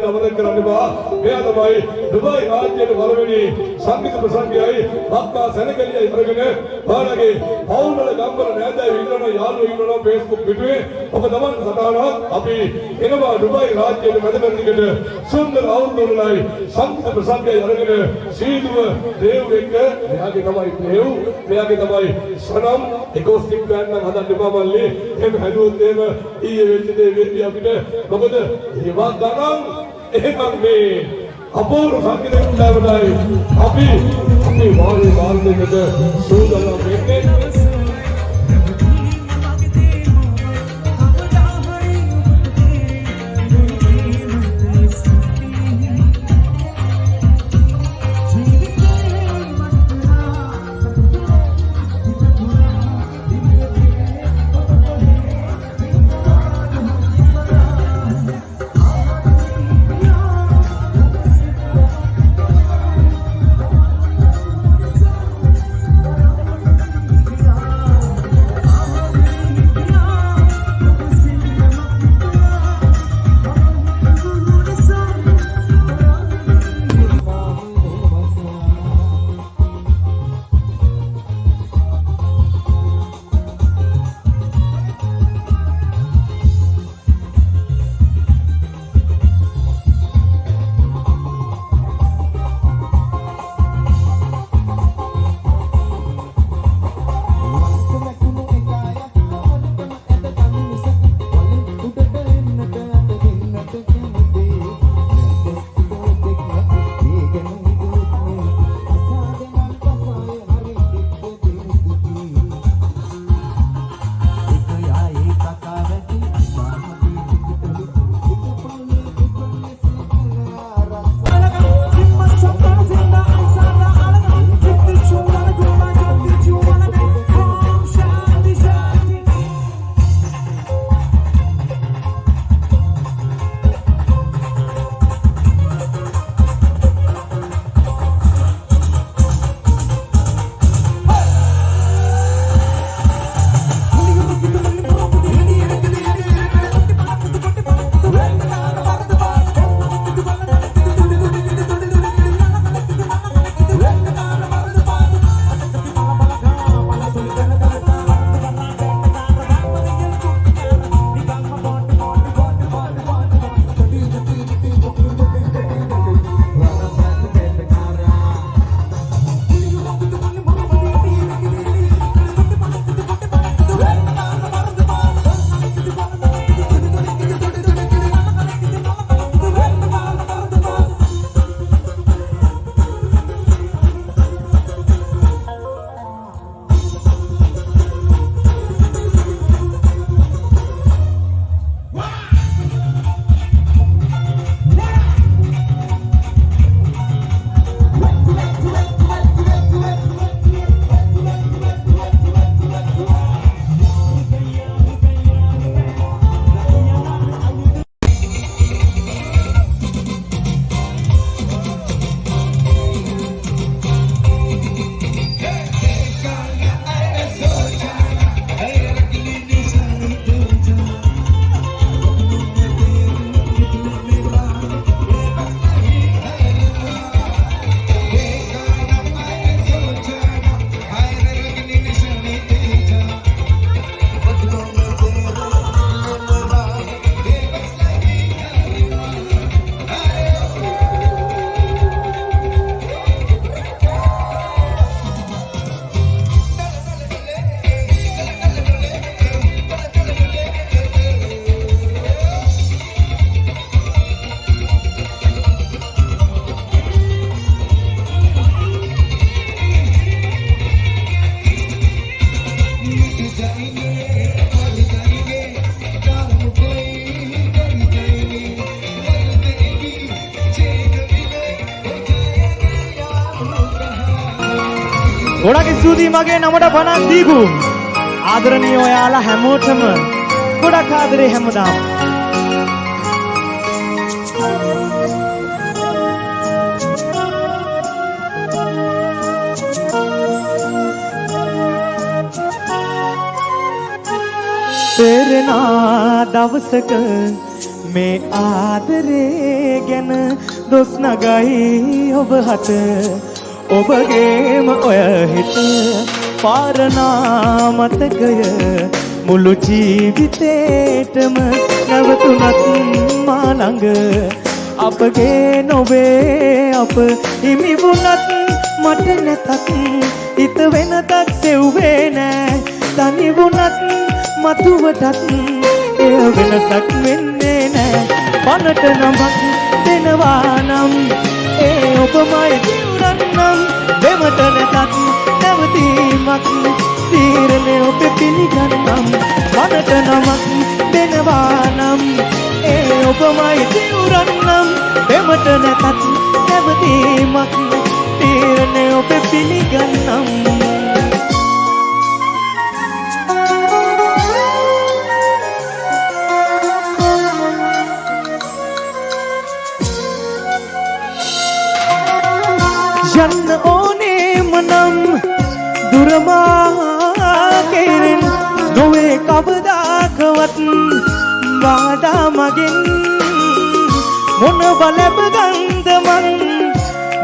අවදන් කරන්නවා මෙයා තමයි දුබයි රාජ්‍යයේ වලවෙනි සංගීත ප්‍රසංගයයි බක්කා සෙනගලියයි අරගෙන ඔයාලගේ පවුල් වල ගම්වල නෑදෑයෝ ඉන්නවා යාළුවෝ ඉන්නවා Facebook පිටුවේ ඔබ තමන් සටහනක් අපි එනවා දුබයි රාජ්‍යයේ මැදපැත්තකට සුන්දර අවුරුදුවලයි සංගීත ප්‍රසංගයයි අරගෙන සීදුව දේව් එක්ක මෙයාගේ තමයි දේව් මෙයාගේ තමයි සනම් එකෝස්ටික් බෑන්ඩ් නම් හදන්න එපා මල්ලි එහෙම හැදුවොත් එහෙම ඊයේ වෙච්ච දේ වෙන්නේ අපිට මොකද ඒවා ගණන් එහෙනම් මේ අපූර්ව සංගීත උදාවරයි අපි වාල්දෙකට සූදානම් වෙන්නේ ගොඩක් ස්තුතියි මගේ නමට පණක් දීපු ආදරණීය ඔයාලා හැමෝටම ගොඩක් ආදරේ හැමදාම පෙරනා දවසක මේ ආදරේ ගැන දොස් නගයි ඔබ හට ඔබගේම ඔය හිත පාරනා මතකය මුළු ජීවිතේටම නැවතුනත් මා ළඟ අපගේ නොවේ අප හිමි වුණත් මට නැතත් හිත වෙනතක් සෙව්වේ නෑ තනි වුණත් මතුවටත් එය වෙනසක් වෙන්නේ නෑ පනට නමක් දෙනවා නම් ඒ ඔබමයි දිවුරන්නම් දෙමට නැතත් නැවතීමක් තීරණය ඔබ පිළිගන්නම් පනට නමක් දෙනවා නම් ඒ ඔබමයි දිවුරන්නම් දෙමට නැතත් නැවතීමක් තීරණය ඔබ පිළිගන්නම් යන්න ඕනේම නම් දුරමාකෙරින් නොවේ කවදාකවත් වාඩා මගෙන් මොන බලප ගන්ද මන්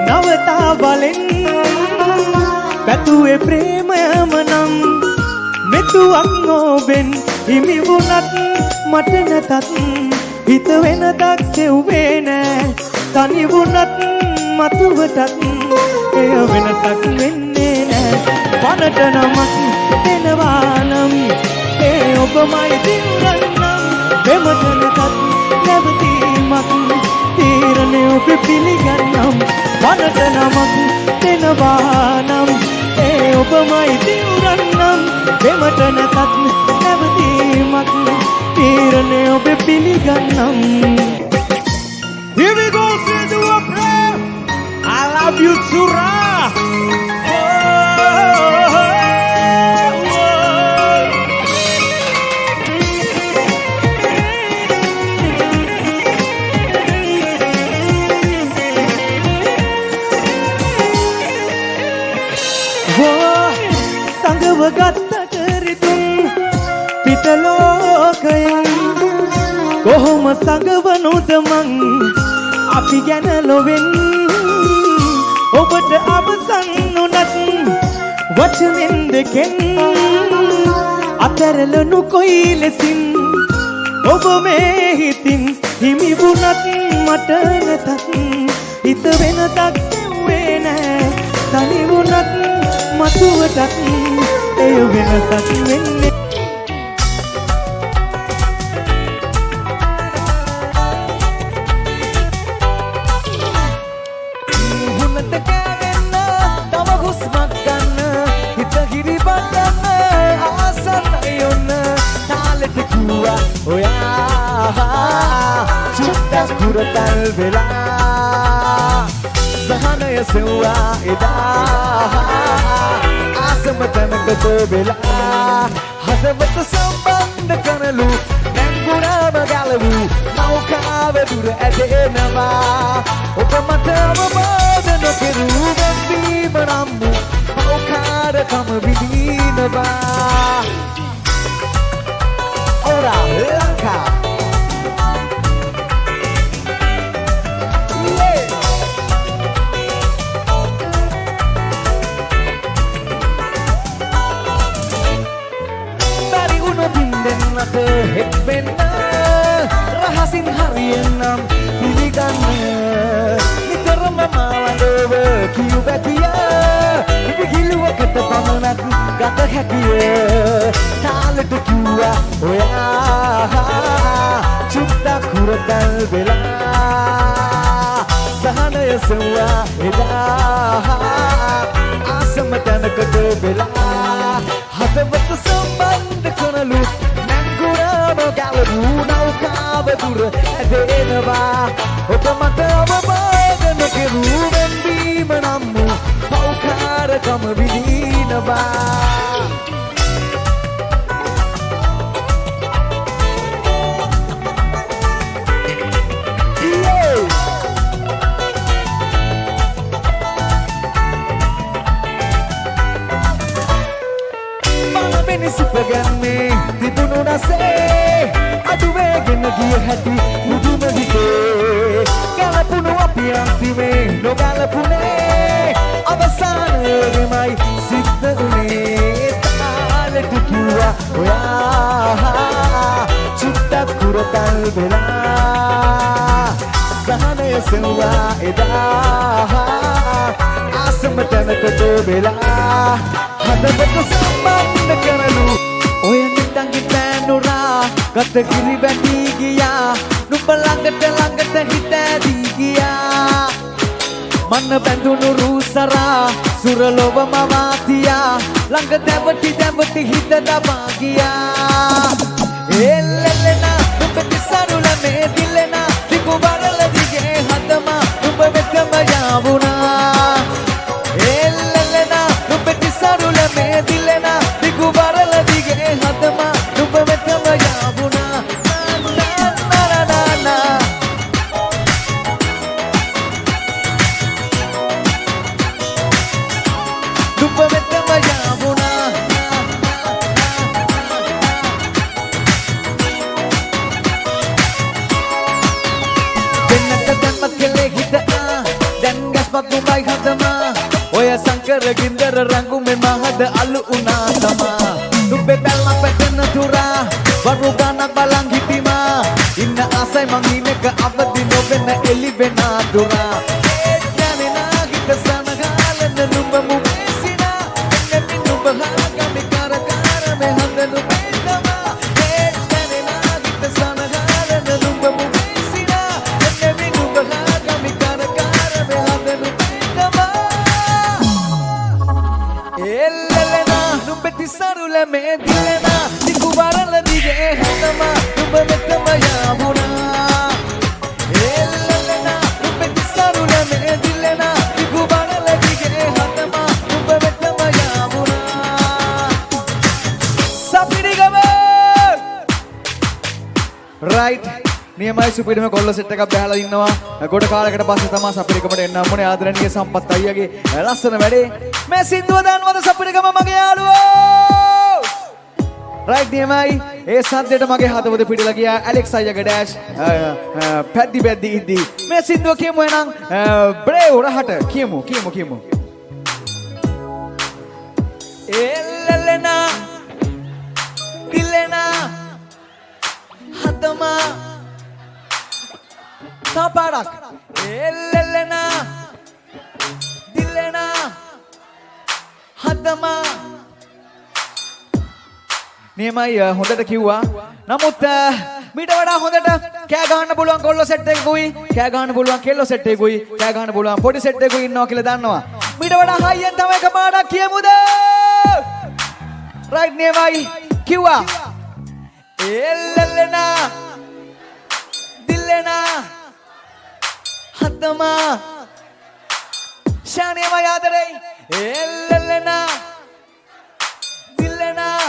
නවතා බලෙන් පැතුවේ ප්‍රේමයම නම් මෙතුවක් නොබෙන් හිමි වුණත් මට නැතත් හිත වෙනදක් සෙව්වේ නෑ තනි වුණත් මතුවටත් එය වෙනසක් වෙන්නේ නෑ පනට නමක් දෙනවා නම් ඒ ඔබමයි දිවුරන්නම් දෙමට නැතත් නැවතීමක් තීරණය ඔබ පිළිගන්නම් පනට නමක් දෙනවා නම් ඒ ඔබමයි දිවුරන්නම් දෙමට නැතත් නැවතීමක් තීරණය ඔබ පිළිගන්නම් Here we go, say do a prayer. I love you, Surah. සංගව ගත්තට රිතුම් පිටලෝකයෙන් කොහොම සංගවනුද මං අපි ගැන ලොවෙන් ඔබට අවසන් වුණත් වචනෙන් දෙකෙන් අතරලනු කොයි ලෙසින් ඔබ මේ හිතින් හිමි වුණත් මට නැතත් හිත වෙනතක් දෙව්වේ නෑ තනි වුණත් මතුවටත් එය වෙනසක් වෙන්නේ Kurutal vela Sahanaya sewa ida Asamatan vela Hadavat sambandh kanalu Nanguna magalavu Naukava dura adenava Upamata mabadana kiru Gandhi manamu Naukada kama vidinava Ora Lanka het benna rahasin hariyanam piliganna nitarama malandowa kiyu batiya ipigiluwakat pamanak gata hakiya talata kiwa oya chutta kuradal vela sahanaya sewa eda asamatanakat vela hadavat sambandh දෙනවා ඔබ මට අවබෝධන කෙරුවෙන් වීම නම් වූ පෞකාරකම විඳිනවා සිපගන්නේ තිබුණු රසේ අඩුවේගෙන ගිය හැටි මුදුම හිතේ ගැලපුණු අපි අන්තිමේ නොගැලපුණේ අවසානයේමයි සිද්ධ වුණේ තාලෙට කිව්වා ඔයා චුට්ටක් කුරතල් වෙලා සහනය සෙව්වා එදා ආසම තැනකට වෙලා හදවත සම්බන්ධ කරලු ඔය නිතංගි පෑනුරා ගත කිරි වැටි ගියා නුඹ ළඟට හිත ඇදී ගියා මන්න බැඳුණු රූසරා සුරලොව මවාතියා ළඟ දැවටි හිත දබා ගියා එල්ලෙලනා නුඹ තිසරුල මේ දිලෙනා දිගු වරල දිගේ හදම නුඹ වෙතම යාවුණා එල්ලෙලනා නුඹ තිසරුල මේ දිලෙනා දිගු වරල දිගේ හදම නුඹ වෙතම යාවුණා නුඹ වෙතම යාවුණා දෙන්නට දැම්ම කෙලේ හිත දැන් ගස්මත් නුඹයි හදම ඔය සංකර ගින්දර රංගුමේ මහද අලු උනා තමා නුඹේ බැල්ම පැටෙන තුරා වරු ගානක් බලන් හිටිමා ඉන්න ආසයි මං ඉන්නක අවදි නොවෙන එලි වෙන දුරා ඒ යන්නේ නාගිට සනගාලන නුඹ මුසිනා එන්නේ නුඹ හාගමි කරකාර මේ හඳ නුඹේ තමා ඒ යන්නේ නාගිට සනගාලන නුඹ මුසිනා එන්නේ නුඹ හාගමි කරකාර මේ හඳ නුඹේ තමා එල්ලෙලනා නුඹ තිසරුල මේ දිලෙනා දිගු වරල දිගේ හදම නුඹ වෙතම යාවුණා එල්ලෙලනා නුඹ තිසරුල මේ දිලෙනා දිගු වරල දිගේ හදම නුඹ වෙතම යාවුණා සපිරිගම රයිට් නියමයි සුපිරිම කොල්ල සෙට් එකක් බහලා ඉන්නවා ගොඩ කාලයකට පස්සේ තමයි සපිරිගමට එන්න හම්බුනේ ආදරණීය සම්පත් අයියාගේ ලස්සන වැඩේ මේ සින්දුව දන්නවද සපිරිගම මගේ යාළුවෝ රයිට් නියමයි ඒ සද්දෙට මගේ හදවත පිටලා ගියා ඇලෙක්ස් අයියාගේ ඩෑෂ් පැද්දි ඉද්දි මේ සින්දුව කියමු එහෙනම් බ්‍රේව් රහට කියමු එල්ලෙලනා දිලෙනා හදමා Taparak Elelena Dilena Hadama නියමයි හොඳට කිව්වා නමුත් මීට වඩා හොඳට කෑ ගහන්න පුළුවන් කොල්ලෝ සෙට් එකකුයි කෑ ගහන්න පුළුවන් කෙල්ලෝ සෙට් එකකුයි කෑ ගහන්න පුළුවන් පොඩි සෙට් එකකුයි ඉන්නවා කියලා දන්නවා මීට වඩා හයියෙන් තමයි එක පාඩක් කියමුද රයිට් නියමයි කිව්වා එල්ලෙලනා දිලෙනා හදම ශානියම යාදරේ එල්ලෙලනා දිලෙනා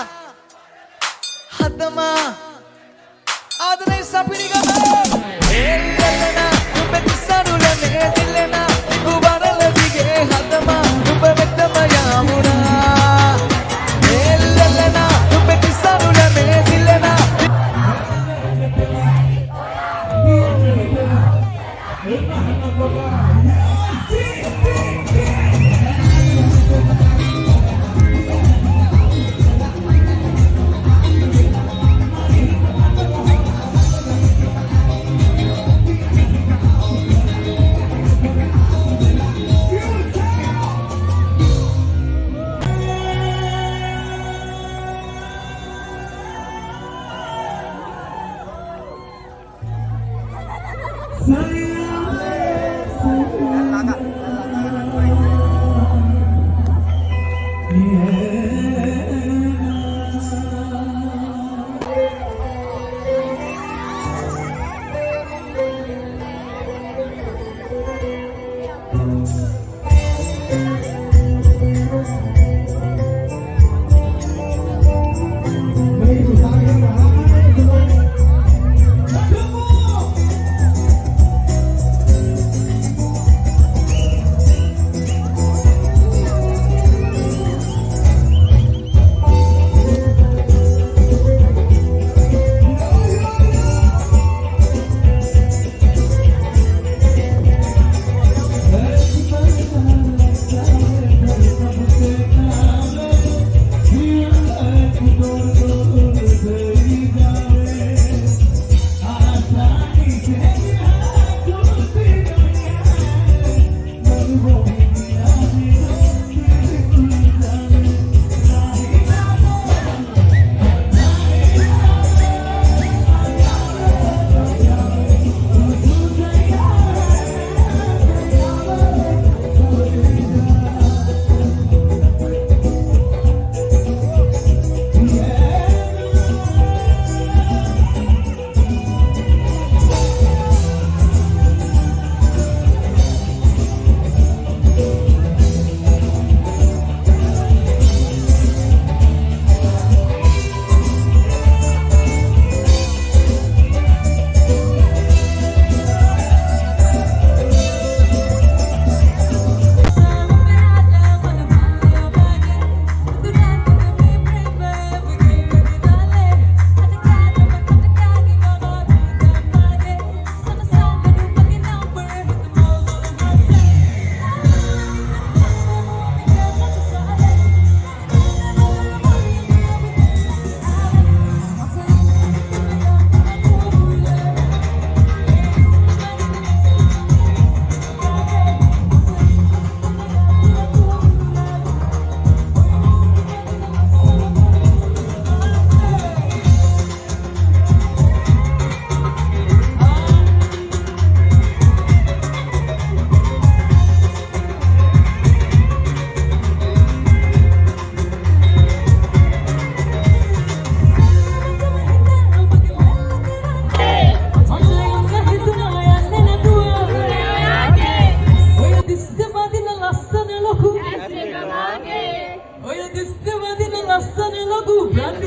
හදම ආදරේ සපිරිගම එල්ලෙලනා නුඹ තිසරුල මේ දිලෙනා දිගු වරල දිගේ හදම නුඹ වෙතම යාවුණා එල්ලෙලනා නුඹ තිසරුල මේ දිලෙනා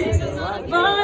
වාගේ